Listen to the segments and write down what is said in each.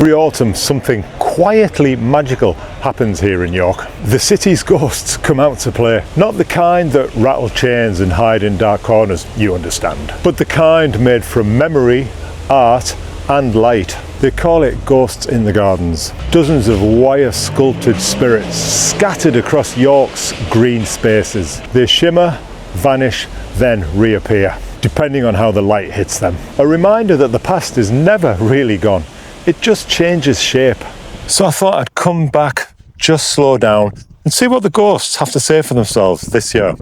Every autumn something quietly magical happens here in York. The city's ghosts come out to play. Not the kind that rattle chains and hide in dark corners, you understand, but the kind made from memory, art and light. They call it Ghosts in the Gardens. Dozens of wire sculpted spirits scattered across York's green spaces. They shimmer, vanish, then reappear, depending on how the light hits them. A reminder that the past is never really gone. It just changes shape. So I thought I'd come back, just slow down and see what the ghosts have to say for themselves this year.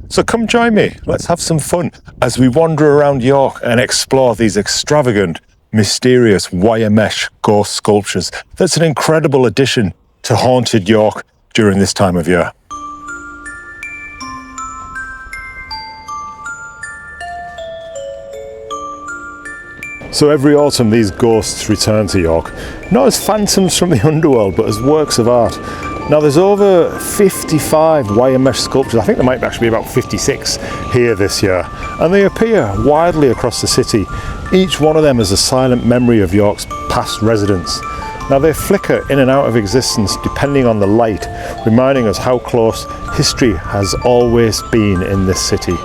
So come join me, let's have some fun as we wander around York and explore these extravagant, mysterious wire mesh ghost sculptures. That's an incredible addition to haunted York during this time of year. So every autumn these ghosts return to York, not as phantoms from the underworld, but as works of art. Now there's over 55 wire mesh sculptures, I think there might actually be about 56 here this year, and they appear widely across the city. Each one of them is a silent memory of York's past residents. Now they flicker in and out of existence depending on the light, reminding us how close history has always been in this city.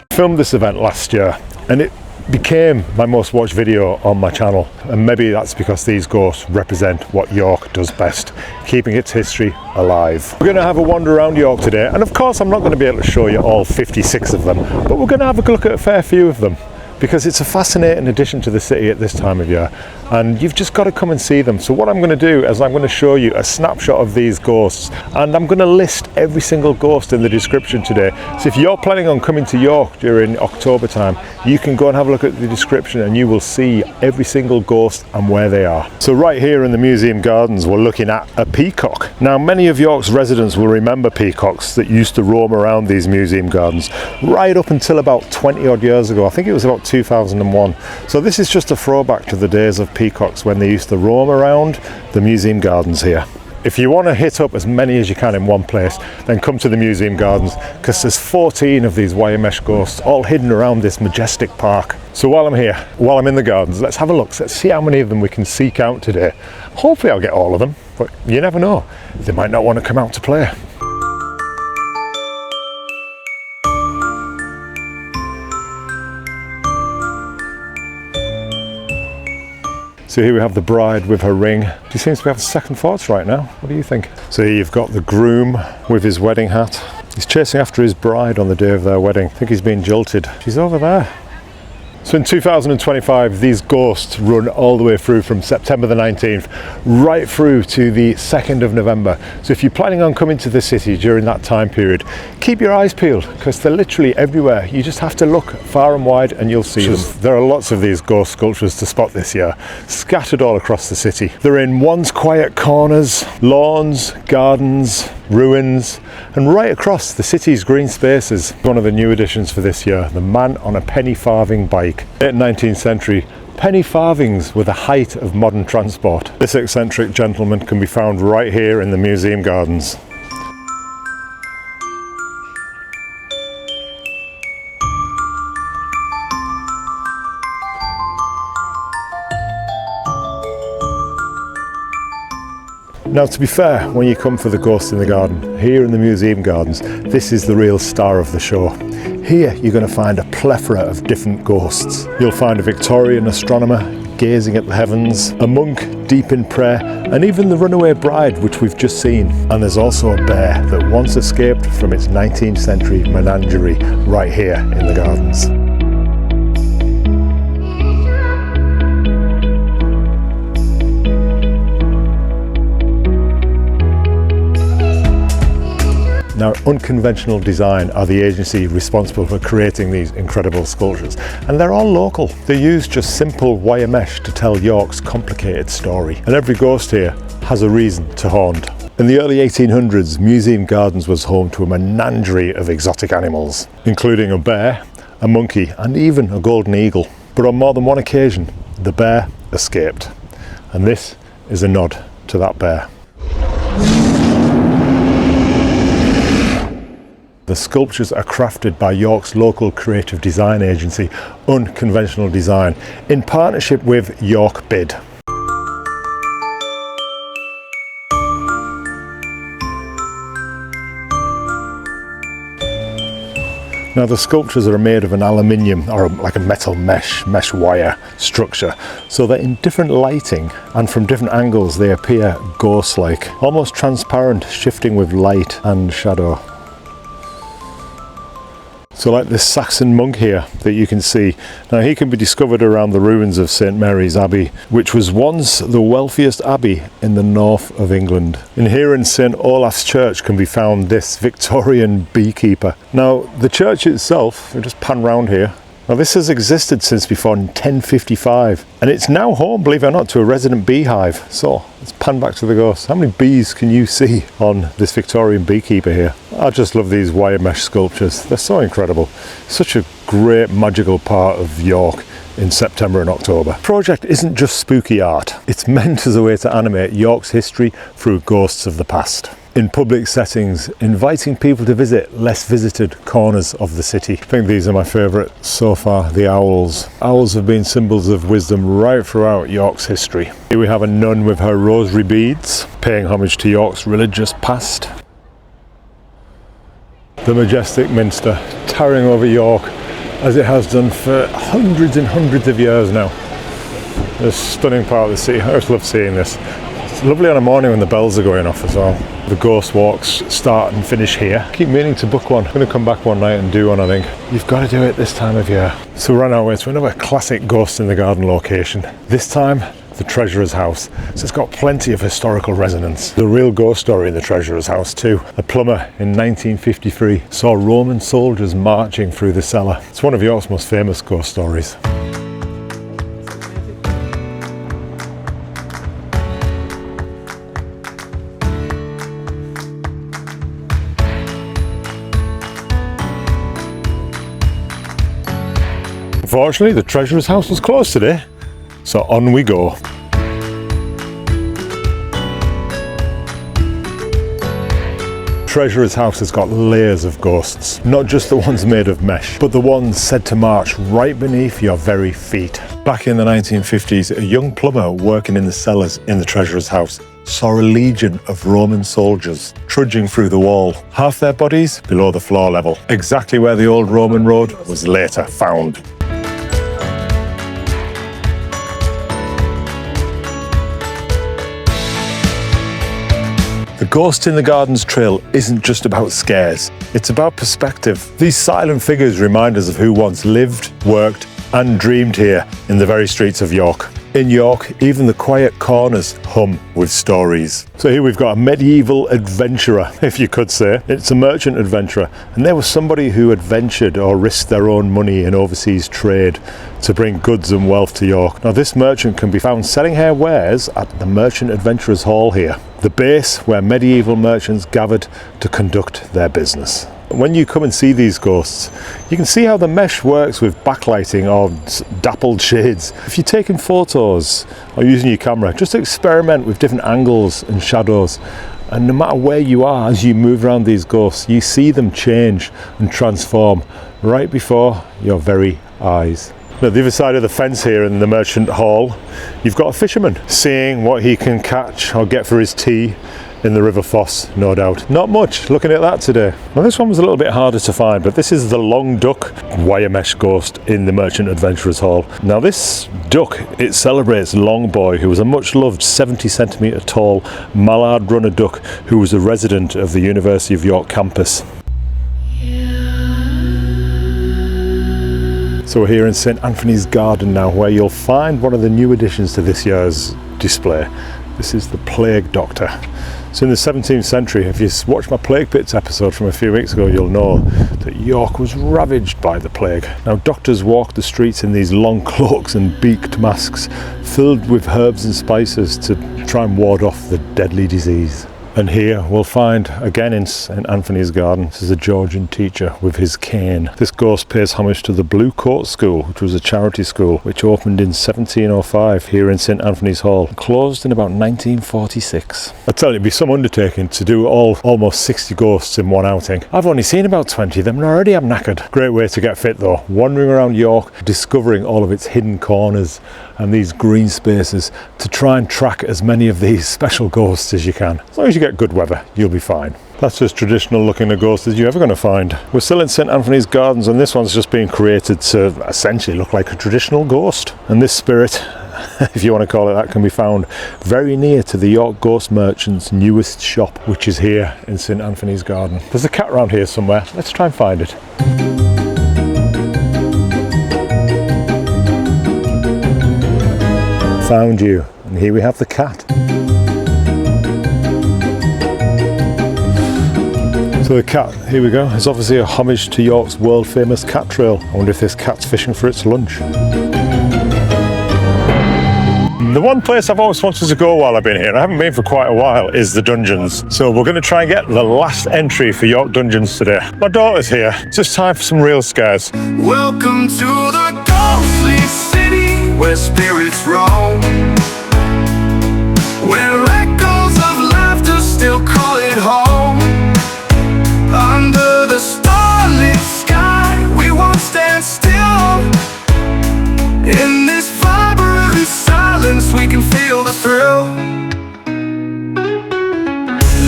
I filmed this event last year and it became my most watched video on my channel, and maybe that's because these ghosts represent what York does best, keeping its history alive. We're going to have a wander around York today, and of course I'm not going to be able to show you all 56 of them, but we're going to have a look at a fair few of them because it's a fascinating addition to the city at this time of year, and you've just got to come and see them. So what I'm going to do is I'm going to show you a snapshot of these ghosts, and I'm going to list every single ghost in the description today. So if you're planning on coming to York during October time, you can go and have a look at the description and you will see every single ghost and where they are. So right here in the museum gardens we're looking at a peacock. Now many of York's residents will remember peacocks that used to roam around these museum gardens right up until about 20 odd years ago. I think it was about 2001. So this is just a throwback to the days of peacocks when they used to roam around the museum gardens here. If you want to hit up as many as you can in one place, then come to the museum gardens, because there's 14 of these wire mesh ghosts all hidden around this majestic park. So while I'm here, while I'm in the gardens, let's have a look. Let's see how many of them we can seek out today. Hopefully I'll get all of them, but you never know. They might not want to come out to play. So here we have the bride with her ring. She seems to be having second thoughts right now. What do you think? So here you've got the groom with his wedding hat. He's chasing after his bride on the day of their wedding. I think he's been jilted. She's over there. So in 2025, these ghosts run all the way through from September the 19th right through to the 2nd of November. So if you're planning on coming to the city during that time period, keep your eyes peeled because they're literally everywhere. You just have to look far and wide and you'll see them. There are lots of these ghost sculptures to spot this year, scattered all across the city. They're in once quiet corners, lawns, gardens, ruins, and right across the city's green spaces. One of the new additions for this year, the man on a penny farthing bike. Late 19th century, penny farthings were the height of modern transport. This eccentric gentleman can be found right here in the museum gardens. Now to be fair, when you come for the Ghosts in the Garden, here in the museum gardens, this is the real star of the show. Here you're going to find a plethora of different ghosts. You'll find a Victorian astronomer gazing at the heavens, a monk deep in prayer, and even the runaway bride which we've just seen. And there's also a bear that once escaped from its 19th century menagerie right here in the gardens. Now, Unconventional Design are the agency responsible for creating these incredible sculptures, and they're all local. They use just simple wire mesh to tell York's complicated story, and every ghost here has a reason to haunt. In the early 1800s, Museum Gardens was home to a menagerie of exotic animals, including a bear, a monkey, and even a golden eagle. But on more than one occasion, the bear escaped, and this is a nod to that bear. The sculptures are crafted by York's local creative design agency, Unconventional Design, in partnership with York Bid. Now the sculptures are made of an aluminium or like a metal mesh wire structure, so that in different lighting and from different angles they appear ghost-like, almost transparent, shifting with light and shadow. So like this Saxon monk here that you can see, now he can be discovered around the ruins of St Mary's Abbey, which was once the wealthiest abbey in the north of England. And here in St Olaf's Church can be found this Victorian beekeeper. Now the church itself, I'll just pan round here. Now this has existed since before 1055 and it's now home, believe it or not, to a resident beehive. So let's pan back to the ghosts. How many bees can you see on this Victorian beekeeper here? I just love these wire mesh sculptures. They're so incredible. Such a great magical part of York in September and October. The project isn't just spooky art. It's meant as a way to animate York's history through ghosts of the past. In public settings, inviting people to visit less visited corners of the city. I think these are my favourite so far, the owls. Owls have been symbols of wisdom right throughout York's history. Here we have a nun with her rosary beads, paying homage to York's religious past. The majestic Minster, towering over York, as it has done for hundreds and hundreds of years now. A stunning part of the city. I just love seeing this. It's lovely on a morning when the bells are going off as well. The ghost walks start and finish here. I keep meaning to book one. I'm going to come back one night and do one, I think. You've got to do it this time of year. So we're on our way to another classic Ghost in the Garden location. This time, the Treasurer's House. So it's got plenty of historical resonance. The real ghost story in the Treasurer's House too. A plumber in 1953 saw Roman soldiers marching through the cellar. It's one of York's most famous ghost stories. Unfortunately, the Treasurer's House was closed today, so on we go. Treasurer's House has got layers of ghosts, not just the ones made of mesh, but the ones said to march right beneath your very feet. Back in the 1950s, a young plumber working in the cellars in the Treasurer's House saw a legion of Roman soldiers trudging through the wall, half their bodies below the floor level, exactly where the old Roman road was later found. The Ghost in the Gardens trail isn't just about scares, it's about perspective. These silent figures remind us of who once lived, worked and dreamed here in the very streets of York. In York, even the quiet corners hum with stories. So here we've got a medieval adventurer, if you could say. It's a merchant adventurer, and there was somebody who adventured or risked their own money in overseas trade to bring goods and wealth to York. Now this merchant can be found selling her wares at the Merchant Adventurers Hall here, the base where medieval merchants gathered to conduct their business. When you come and see these ghosts, you can see how the mesh works with backlighting or dappled shades. If you're taking photos or using your camera, just experiment with different angles and shadows. And no matter where you are, as you move around these ghosts, you see them change and transform right before your very eyes. Now, the other side of the fence here in the Merchant Hall, you've got a fisherman seeing what he can catch or get for his tea in the River Foss, no doubt. Not much looking at that today. Now this one was a little bit harder to find, but this is the long duck wire mesh ghost in the Merchant Adventurers Hall. Now this duck, it celebrates Long Boy, who was a much loved 70 centimetre tall mallard runner duck who was a resident of the University of York campus. So we're here in St Anthony's Garden now, where you'll find one of the new additions to this year's display. This is the Plague Doctor. So in the 17th century, if you watched my Plague Pits episode from a few weeks ago, you'll know that York was ravaged by the plague. Now doctors walked the streets in these long cloaks and beaked masks, filled with herbs and spices to try and ward off the deadly disease. And here we'll find, again in St Anthony's Garden, this is a Georgian teacher with his cane. This ghost pays homage to the Blue Coat School, which was a charity school which opened in 1705 here in St Anthony's Hall, closed in about 1946. I tell you, it'd be some undertaking to do almost 60 ghosts in one outing. I've only seen about 20 of them and already I'm knackered. Great way to get fit though, wandering around York, discovering all of its hidden corners and these green spaces to try and track as many of these special ghosts as you can. As long as you get good weather, you'll be fine. That's as traditional looking a ghost as you're ever going to find. We're still in St Anthony's Gardens and this one's just been created to essentially look like a traditional ghost. And this spirit, if you want to call it that, can be found very near to the York Ghost Merchant's newest shop, which is here in St Anthony's Garden. There's a cat around here somewhere. Let's try and find it. Found you, and here we have the cat. So the cat, here we go, is obviously a homage to York's world famous cat trail. I wonder if this cat's fishing for its lunch. The one place I've always wanted to go while I've been here, and I haven't been for quite a while, is the dungeons. So we're going to try and get the last entry for York Dungeons today. My daughter's here, it's just time for some real scares. Welcome to the ghostly city where spirits roam, where echoes of laughter still call it home. Under the starlit sky we won't stand still. In this vibrant silence we can feel the thrill.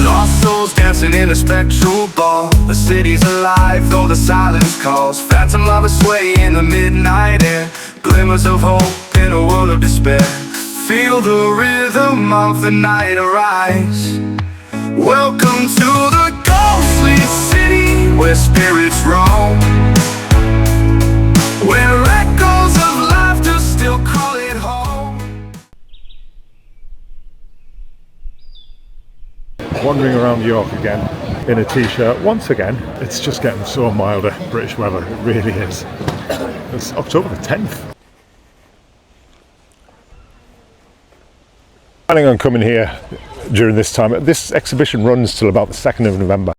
Lost souls dancing in a spectral ball. The city's alive though the silence calls. Phantom lovers sway in the midnight air. Glimmers of hope in a world of despair. Feel the rhythm of the night arise. Welcome to the ghostly city where spirits roam, where echoes of laughter still call it home. Wandering around York again in a t-shirt. Once again, it's just getting so milder. British weather, it really is. It's October the 10th. Planning on coming here during this time. This exhibition runs till about the 2nd of November.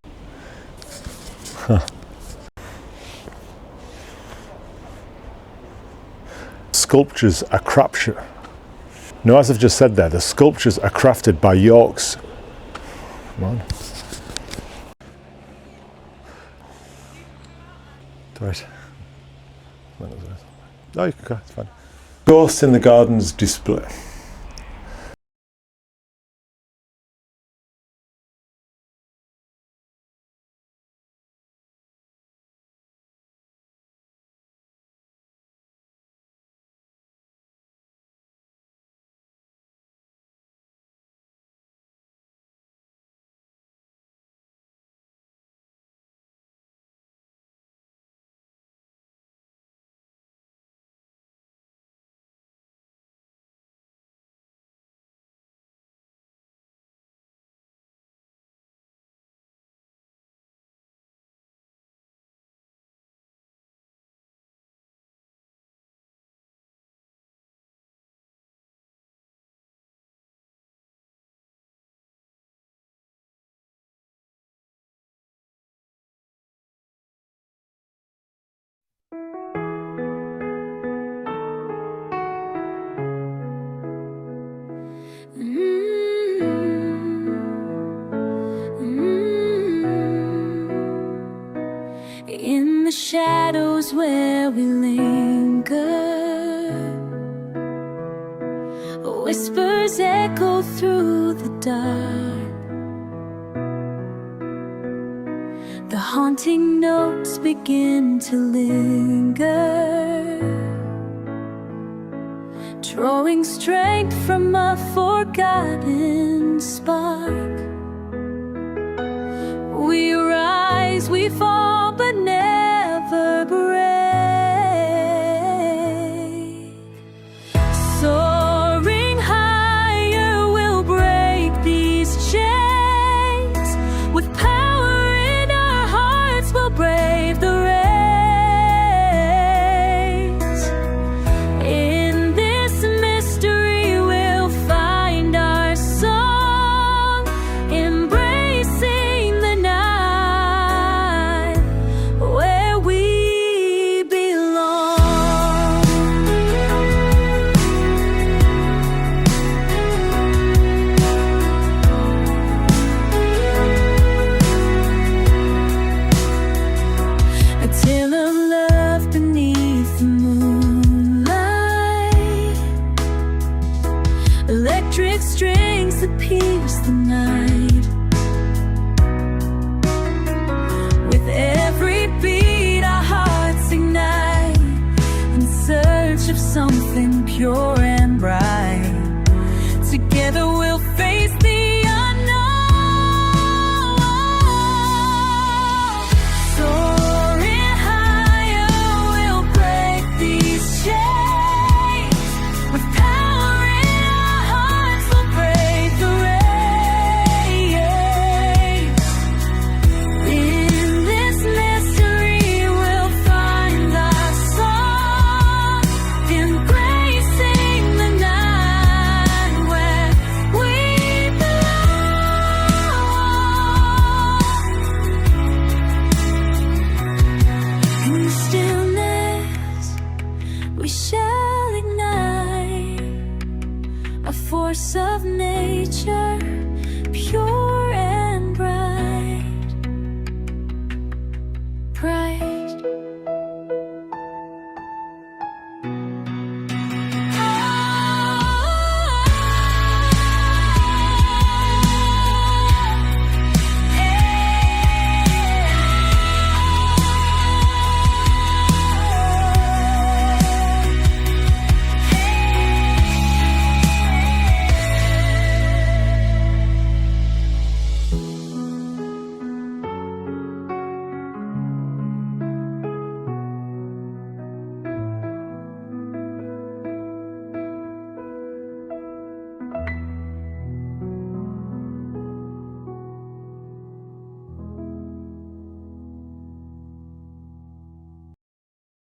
Sculptures are crafted. No, as I've just said there, the sculptures are crafted by York's. Come on. Right. No, you can go, it's fine. Ghosts in the Gardens display. In the shadows where we linger, whispers echo through the dark. The haunting notes begin to linger, drawing strength from a forgotten spark. We rise, we fall, but never break. Soaring higher, we'll break these chains. With power in our hearts, we'll brave the race. In this mystery, we'll find our song. Embrace search of something pure and bright. Together we'll face the unknown. Soaring higher, we'll break these chains. With power in our hearts, we'll break the race. In this mystery, we'll find our song, embracing the night where we belong. In the stillness, we shall ignite a force of nature, pure